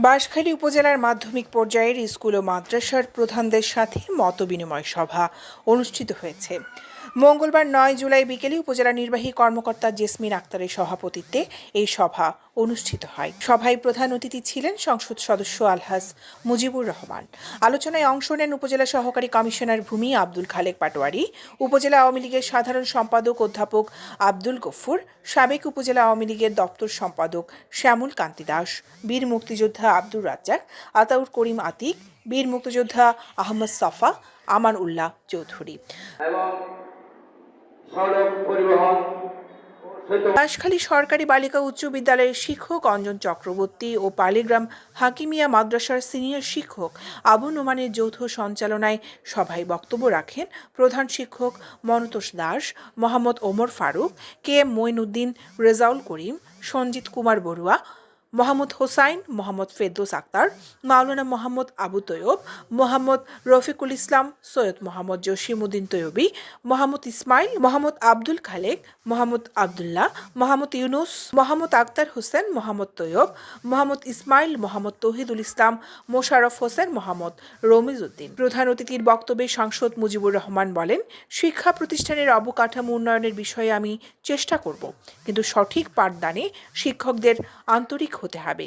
বাঁশখালী উপজেলার মাধ্যমিক পর্যায়ের স্কুল ও মাদ্রাসার প্রধানদের সাথে মতবিনিময় সভা অনুষ্ঠিত হয়েছে। মঙ্গলবার 9 জুলাই বিকেলে উপজেলা নির্বাহী কর্মকর্তা জেসমিন আক্তারের সভাপতিত্বে এই সভা অনুষ্ঠিত হয়। সভায় প্রধান অতিথি ছিলেন সংসদ সদস্য আলহাজ মুজিবুর রহমান। আলোচনায় অংশ নেন উপজেলা সহকারী কমিশনার ভূমি আব্দুল খালেক পাটোয়ারি, উপজেলা আওয়ামী লীগের সাধারণ সম্পাদক অধ্যাপক আব্দুল গফুর, সাবেক উপজেলা আওয়ামী লীগের দপ্তর সম্পাদক শ্যামল কান্তি দাস, বীর মুক্তিযোদ্ধা আব্দুর রাজ্জাক, আতাউর করিম আতিক, বীর মুক্তিযোদ্ধা আহমদ সাফা, আমান উল্লাহ চৌধুরী। বাঁশখালী সরকারি বালিকা উচ্চ বিদ্যালয়ের শিক্ষক অঞ্জন চক্রবর্তী ও পালিগ্রাম হাকিমিয়া মাদ্রাসার সিনিয়র শিক্ষক আবু নোমানের যৌথ সঞ্চালনায় সভায় বক্তব্য রাখেন প্রধান শিক্ষক মনতোষ দাস, মোহাম্মদ ওমর ফারুক, কে এম মঈনুদ্দিন, রেজাউল করিম, সঞ্জিত কুমার বড়ুয়া, মোহাম্মদ হোসাইন, মোহাম্মদ ফেরদৌস আক্তার, মাওলানা মোহাম্মদ আবু তৈয়ব, মোহাম্মদ রফিকুল ইসলাম, সৈয়দ মোহাম্মদ জসিমউদ্দিন তৈয়বী, মোহাম্মদ ইসমাইল, মোহাম্মদ আব্দুল খালেক, মোহাম্মদ আবদুল্লাহ, মোহাম্মদ ইউনুস, মোহাম্মদ আক্তার হোসেন, মোহাম্মদ তৈয়ব, মোহাম্মদ ইসমাইল, মোহাম্মদ তৌহিদুল ইসলাম, মোশাররফ হোসেন, মোহাম্মদ রমিজ উদ্দিন। প্রধান অতিথির বক্তব্যে সাংসদ মুজিবুর রহমান বলেন, শিক্ষা প্রতিষ্ঠানের অবকাঠামো উন্নয়নের বিষয়ে আমি চেষ্টা করব, কিন্তু সঠিক পাঠদানে শিক্ষকদের আন্তরিক হতে হবে,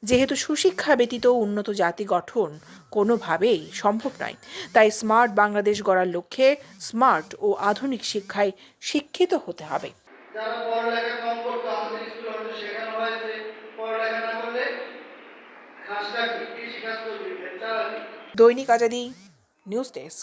যেহেতু সুশিক্ষা ব্যতীত উন্নত জাতি গঠন কোনোভাবেই সম্ভব নয়। তাই স্মার্ট বাংলাদেশ গড়ার লক্ষ্যে স্মার্ট ও আধুনিক শিক্ষায় শিক্ষিত হতে হবে। দৈনিক আজাদী নিউজ ডেস্ক।